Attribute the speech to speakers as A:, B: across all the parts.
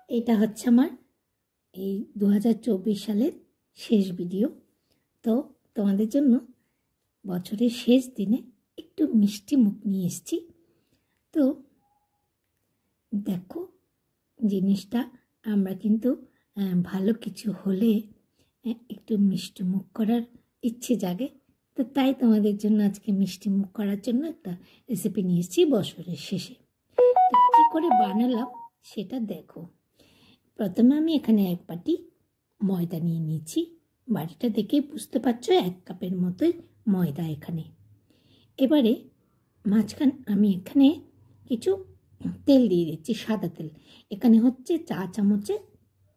A: এটা হচ্ছে আমার এই 2024 সালের শেষ ভিডিও। তো তোমাদের জন্য বছরের শেষ দিনে একটু মিষ্টি মুখ নিয়ে এসেছি। তো দেখো, জিনিসটা আমরা কিন্তু ভালো কিছু হলে একটু মিষ্টি মুখ করার ইচ্ছে জাগে। তো তাই তোমাদের জন্য আজকে মিষ্টি মুখ করার জন্য একটা রেসিপি নিয়ে এসেছি বছরের শেষে। তো কী করে বানালাম সেটা দেখো। প্রথমে আমি এখানে 1 বাটি ময়দা নিয়ে নিয়েছি। বাটিটা দেখেই বুঝতে পারছো 1 কাপের মতোই ময়দা এখানে। এবারে মাঝখানে আমি এখানে কিছু তেল দিয়ে দিচ্ছি, সাদা তেল। এখানে হচ্ছে চা চামচে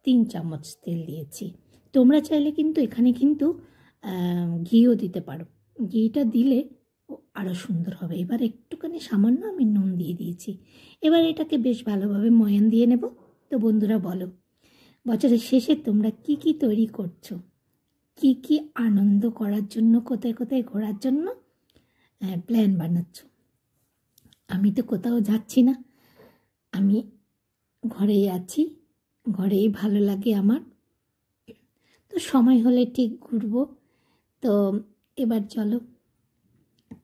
A: 3 চামচ তেল দিয়েছি। তোমরা চাইলে কিন্তু এখানে কিন্তু ঘিও দিতে পারো, ঘিটা দিলে আরও সুন্দর হবে। এবার একটুখানি সামান্য আমি নুন দিয়ে দিয়েছি। এবার এটাকে বেশ ভালোভাবে ময়ান দিয়ে নেব। তো বন্ধুরা বলো, বছরের শেষে তোমরা কি কি তৈরি করছো, কি কি আনন্দ করার জন্য, কোথায় কোথায় ঘোরার জন্য প্ল্যান বানাচ্ছ? আমি তো কোথাও যাচ্ছি না, আমি ঘরেই আছি, ঘরেই ভালো লাগে আমার। তো সময় হলে ঠিক ঘুরবো। তো এবার চলো,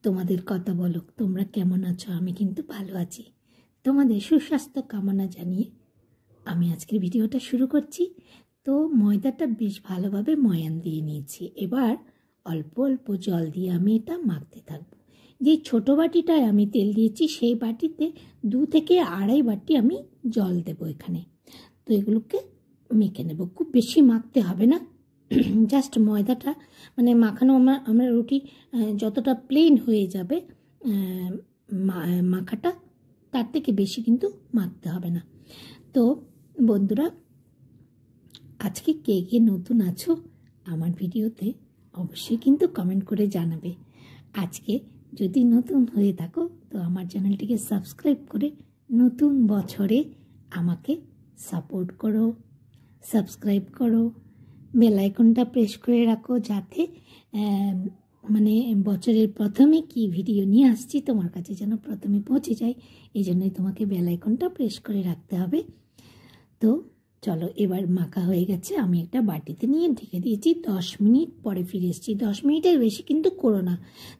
A: তোমাদের কথা বলো, তোমরা কেমন আছো? আমি কিন্তু ভালো আছি। তোমাদের সুস্বাস্থ্য কামনা জানিয়ে আমি আজকের ভিডিওটা শুরু করছি। তো ময়দাটা বেশ ভালোভাবে ময়ান দিয়ে নিয়েছি। এবার অল্প অল্প জল দিয়ে আমি এটা মাখতে থাকবো। যে ছোট বাটিটায় আমি তেল দিয়েছি সেই বাটিতে 2 থেকে আড়াই বাটি আমি জল দেবো এখানে। তো এগুলোকে মেখে নেব। খুব বেশি মাখতে হবে না, জাস্ট ময়দাটা মানে মাখানো আমরা রুটি যতটা প্লেন হয়ে যাবে মাখাটা, তার থেকে বেশি কিন্তু মাখতে হবে না। তো বন্ধুরা, আজকে কে কে নতুন আছো আমার ভিডিওতে অবশ্যই কিন্তু কমেন্ট করে জানাবে। আজকে যদি নতুন হয়ে থাকো তো আমার চ্যানেলটিকে সাবস্ক্রাইব করে নতুন বছরে আমাকে সাপোর্ট করো, সাবস্ক্রাইব করো, বেল আইকনটা প্রেস করে রাখো, যাতে মানে বছরের প্রথমে কি ভিডিও নিয়ে আসছি তোমার কাছে যেন প্রথমে পৌঁছে যায়। এই জন্যই তোমাকে বেল আইকনটা প্রেস করে রাখতে হবে। তো চলো, এবার মাখা হয়ে গেছে। আমি একটা বাটিতে নিয়ে ঢেকে দিয়েছি। 10 মিনিট পরে ফিরে এসেছি। 10 মিনিটের বেশি কিন্তু করো না,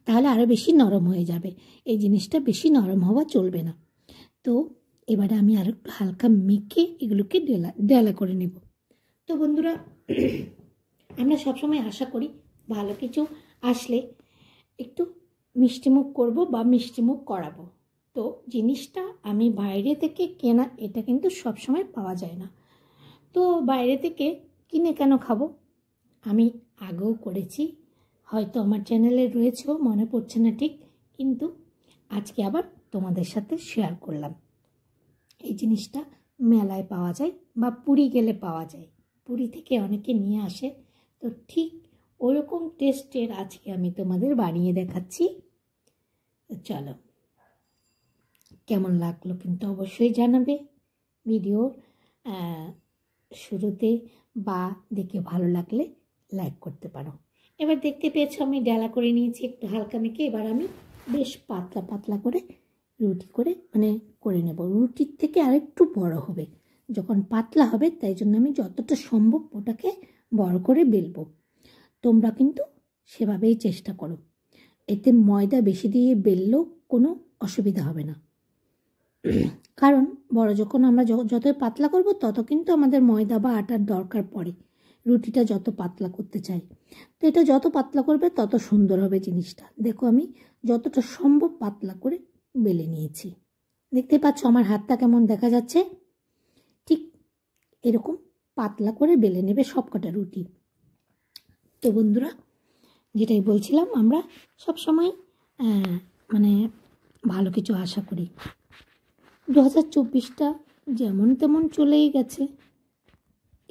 A: তাহলে আরও বেশি নরম হয়ে যাবে। এই জিনিসটা বেশি নরম হওয়া চলবে না। তো এবারে আমি আর একটু হালকা মেখে এগুলোকে ডেলা করে নেব। তো বন্ধুরা, আমরা সবসময় আশা করি ভালো কিছু আসলে একটু মিষ্টিমুখ করবো বা মিষ্টিমুখ করাবো। তো জিনিসটা আমি বাইরে থেকে কেনা, এটা কিন্তু সবসময় পাওয়া যায় না। তো বাইরে থেকে কিনে কেন খাবো? আমি আগেও করেছি, হয়তো আমার চ্যানেলে রয়েছেও, মনে পড়ছে না ঠিক, কিন্তু আজকে আবার তোমাদের সাথে শেয়ার করলাম। এই জিনিসটা মেলায় পাওয়া যায় বা পুরী গেলে পাওয়া যায়। পুরী থেকে অনেকে নিয়ে আসে। তো ঠিক ওরকম টেস্টের আজকে আমি তোমাদের বানিয়ে দেখাচ্ছি। চলো, কেমন লাগলো কিন্তু অবশ্যই জানাবে ভিডিও শুরুতে, বা দেখে ভালো লাগলে লাইক করতে পারো। এবার দেখতে পেয়েছো আমি ডালা করে নিয়েছি একটু হালকা মেখে। এবার আমি বেশ পাতলা পাতলা করে রুটি করে করে নেব। রুটির থেকে আরেকটু বড় হবে যখন পাতলা হবে, তাই জন্য আমি যতটা সম্ভব ওটাকে বড় করে বেলবো। তোমরা কিন্তু সেভাবেই চেষ্টা করো। এতে ময়দা বেশি দিয়ে বেললেও কোনো অসুবিধা হবে না, কারণ বড় যখন আমরা যতই পাতলা করব তত কিন্তু আমাদের ময়দা বা আটার দরকার পড়ে রুটিটা যত পাতলা করতে চাই। তো এটা যত পাতলা করবে তত সুন্দর হবে জিনিসটা। দেখো, আমি যতটা সম্ভব পাতলা করে বেলে নিয়েছি। দেখতে পাচ্ছ আমার হাতটা কেমন দেখা যাচ্ছে? ঠিক এরকম পাতলা করে বেলে নেবে সবকটা রুটি। তো বন্ধুরা, যেটাই বলছিলাম, আমরা সবসময় ভালো কিছু আশা করি। 2024টা যেমন তেমন চলেই গেছে।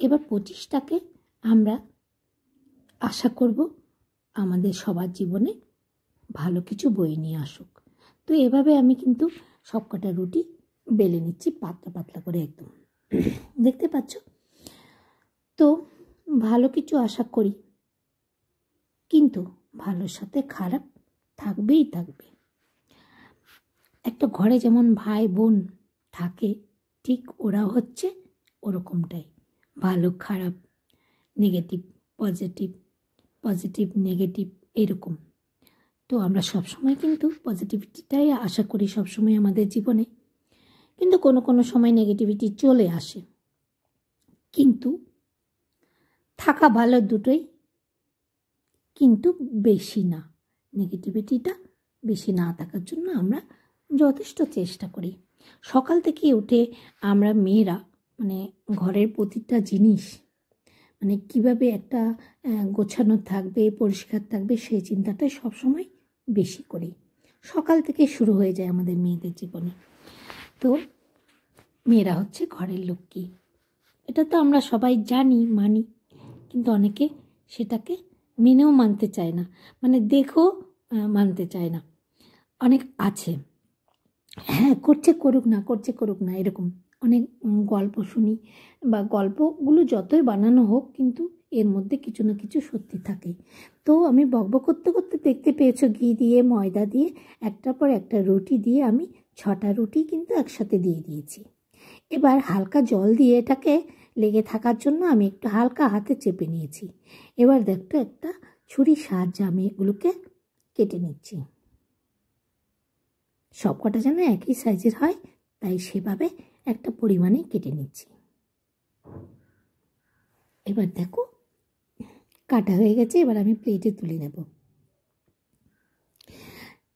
A: এবার 25টাকে আমরা আশা করব আমাদের সবার জীবনে ভালো কিছু বয়ে নিয়ে আসুক। তো এভাবে আমি কিন্তু সবকটা রুটি বেলে নিচ্ছি পাতলা পাতলা করে একদম। দেখতে পাচ্ছ? তো ভালো কিছু আশা করি, কিন্তু ভালোর সাথে খারাপ থাকবেই থাকবে। একটা ঘরে যেমন ভাই বোন থাকে, ঠিক ওরা হচ্ছে ওরকমটাই, ভালো খারাপ, নেগেটিভ পজিটিভ, পজিটিভ নেগেটিভ এরকম। তো আমরা সবসময় কিন্তু পজিটিভিটিটাই আশা করি সবসময় আমাদের জীবনে, কিন্তু কোনো কোনো সময় নেগেটিভিটি চলে আসে। কিন্তু থাকা ভালো দুটোই, কিন্তু বেশি না, নেগেটিভিটিটা বেশি না থাকার জন্য আমরা যথেষ্ট চেষ্টা করি। সকাল থেকে উঠে আমরা মেয়েরা মানে ঘরের প্রতিটা জিনিস মানে কীভাবে একটা গোছানো থাকবে, পরিষ্কার থাকবে, সেই চিন্তাটাই সবসময় বেশি করি। সকাল থেকে শুরু হয়ে যায় আমাদের মেয়েদের জীবনে। তো মেয়েরা হচ্ছে ঘরের লক্ষ্মী, এটা তো আমরা সবাই জানি, মানি, কিন্তু অনেকে সেটাকে মেনেও মানতে চায় না, মানে দেখেও মানতে চায় না। অনেক আছে, হ্যাঁ করছে করুক না, করছে করুক না, এরকম অনেক গল্প শুনি, বা গল্পগুলো যতই বানানো হোক কিন্তু এর মধ্যে কিছু না কিছু সত্যি থাকে। তো আমি বকবক করতে করতে দেখতে পেয়েছো ঘি দিয়ে ময়দা দিয়ে একটার পর একটা রুটি দিয়ে আমি 6টা রুটি কিন্তু একসাথে দিয়ে দিয়েছি। এবার হালকা জল দিয়ে এটাকে লেগে থাকার জন্য আমি একটু হালকা হাতে চেপে নিয়েছি। এবার দেখতো একটা ছুরির সাহায্যে আমি এগুলোকে কেটে নিচ্ছি, সব কটা যেন একই সাইজের হয়, তাই সেভাবে একটা পরিমাণে কেটে নিচ্ছি। এবার দেখো কাটা হয়ে গেছে, এবার আমি প্লেটে তুলে নেব।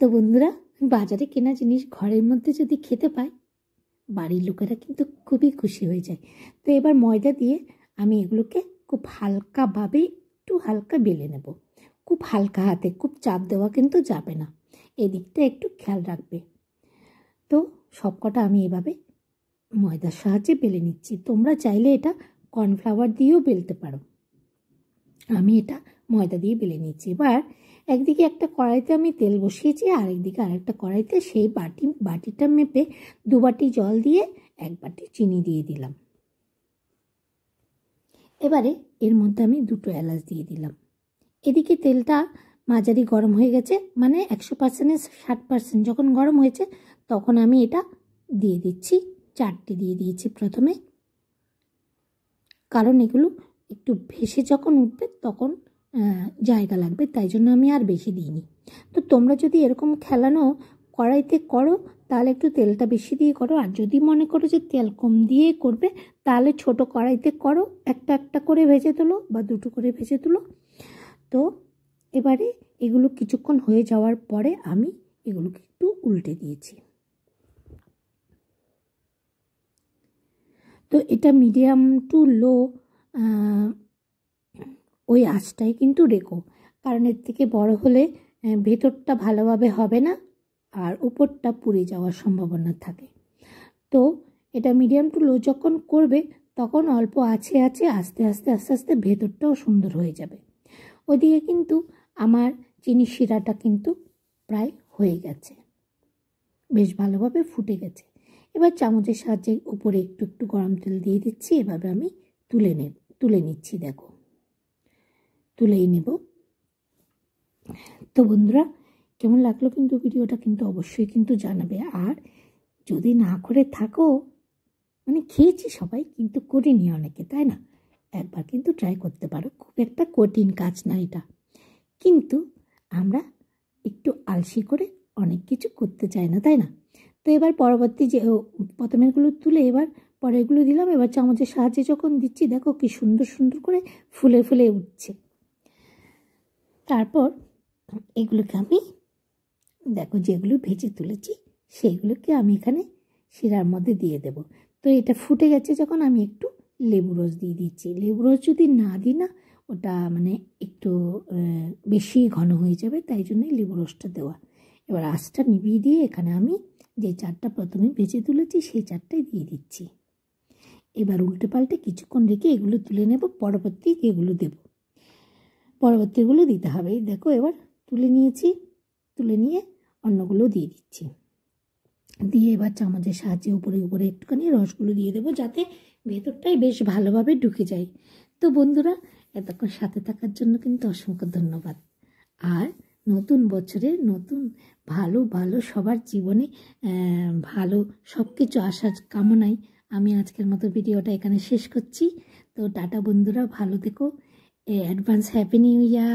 A: তো বন্ধুরা, বাজারে কেনা জিনিস ঘরের মধ্যে যদি খেতে পাই, বাড়ির লোকেরা কিন্তু খুবই খুশি হয়ে যায়। তো এবার ময়দা দিয়ে আমি এগুলোকে খুব হালকাভাবে একটু হালকা বেলে নেব, খুব হালকা হাতে, খুব চাপ দেওয়া কিন্তু যাবে না, এদিকটা একটু খেয়াল রাখবে। তো সবকটা আমি এভাবে ময়দার সাহায্যে বেলে নিচ্ছি। তোমরা চাইলে এটা কর্নফ্লাওয়ার দিয়েও বেলতে পারো, আমি এটা ময়দা দিয়ে বেলে নিচ্ছি। এবার একদিকে একটা কড়াইতে আমি তেল বসিয়েছি, আর একদিকে আরেকটা কড়াইতে সেই বাটিটা মেপে 2 বাটি জল দিয়ে 1 বাটি চিনি দিয়ে দিলাম। এবারে এর মধ্যে আমি 2টো এলাচ দিয়ে দিলাম। এদিকে তেলটা মাঝারি গরম হয়ে গেছে, মানে 100%-এ 60% যখন গরম হয়েছে তখন আমি এটা দিয়ে দিচ্ছি। 4টে দিয়ে দিয়েছি প্রথমে, কারণ এগুলো একটু ভেসে যখন উঠবে তখন জায়গা লাগবে, তাই জন্য আমি আর বেশি দিইনি। তো তোমরা যদি এরকম খেলানো কড়াইতে করো তাহলে একটু তেলটা বেশি দিয়ে করো, আর যদি মনে করো যে তেল কম দিয়ে করবে তাহলে ছোট কড়াইতে করো, একটা একটা করে ভেজে তোলো বা 2টো করে ভেজে তোলো। তো এবারে এগুলো কিছুক্ষণ হয়ে যাওয়ার পরে আমি এগুলোকে একটু উল্টে দিয়েছি। তো এটা মিডিয়াম টু লো ওই আঁচটাই কিন্তু রেখো, কারণ এর থেকে বড় হলে ভেতরটা ভালোভাবে হবে না আর উপরটা পুড়ে যাওয়ার সম্ভাবনা থাকে। তো এটা মিডিয়াম টু লো যখন করবে তখন অল্প আছে আস্তে আস্তে আস্তে আস্তে ভেতরটাও সুন্দর হয়ে যাবে। ওদিকে কিন্তু আমার চিনি শিরাটা কিন্তু প্রায় হয়ে গেছে, বেশ ভালোভাবে ফুটে গেছে। এবার চামচের সাহায্যে উপরে একটু একটু গরম তেল দিয়ে দিচ্ছি, এভাবে আমি তুলে নিচ্ছি। দেখো তুলেই নেব। তো বন্ধুরা, কেমন লাগলো কিন্তু ভিডিওটা কিন্তু অবশ্যই কিন্তু জানাবে। আর যদি না করে থাকো, মানে খেয়েছি সবাই কিন্তু করিনি অনেকে, তাই না? একবার কিন্তু ট্রাই করতে পারো, খুব একটা কঠিন কাজ না এটা, কিন্তু আমরা একটু আলসি করে অনেক কিছু করতে চাই না, তাই না? তো এবার পরবর্তী যে প্রথমেরগুলো তুলে এবার পরেরগুলো দিলাম। এবার চামচের সাহায্যে যখন দিচ্ছি দেখো কি সুন্দর সুন্দর করে ফুলে ফুলে উঠছে। তারপর এগুলোকে আমি দেখো যেগুলো ভেজে তুলেছি সেগুলোকে আমি এখানে শিরার মধ্যে দিয়ে দেব। তো এটা ফুটে গেছে যখন আমি একটু লেবু রস দিয়ে দিচ্ছি। লেবু রস যদি না দিই না ওটা মানে একটু বেশি ঘন হয়ে যাবে, তাই জন্যই লেবু রসটা দেওয়া। এবার আঁচটা নিভিয়ে দিয়ে এখানে আমি যে 4টা প্রথমে ভেজে তুলেছি সেই 4টাই দিয়ে দিচ্ছি। এবার উল্টে পাল্টে কিছুক্ষণ রেখে এগুলো তুলে নেব, পরবর্তী এগুলো দেব, পরবর্তীগুলো দিতে হবে। দেখো এবার তুলে নিয়েছি, তুলে নিয়ে অন্যগুলো দিয়ে দিচ্ছি, দিয়ে এবার চামচের সাহায্যে উপরে উপরে একটুখানি রসগুলো দিয়ে দেবো যাতে ভেতরটাই বেশ ভালোভাবে ঢুকে যায়। তো বন্ধুরা, এতক্ষণ সাথে থাকার জন্য কিন্তু অসংখ্য ধন্যবাদ। আর নতুন বছরে নতুন ভালো ভালো সবার জীবনে ভালো সব কিছু আসার কামনায় আমি আজকের মতো ভিডিওটা এখানে শেষ করছি। তো টাটা বন্ধুরা, ভালো থেকো, অ্যাডভান্স হ্যাপি নিউ ইয়ার।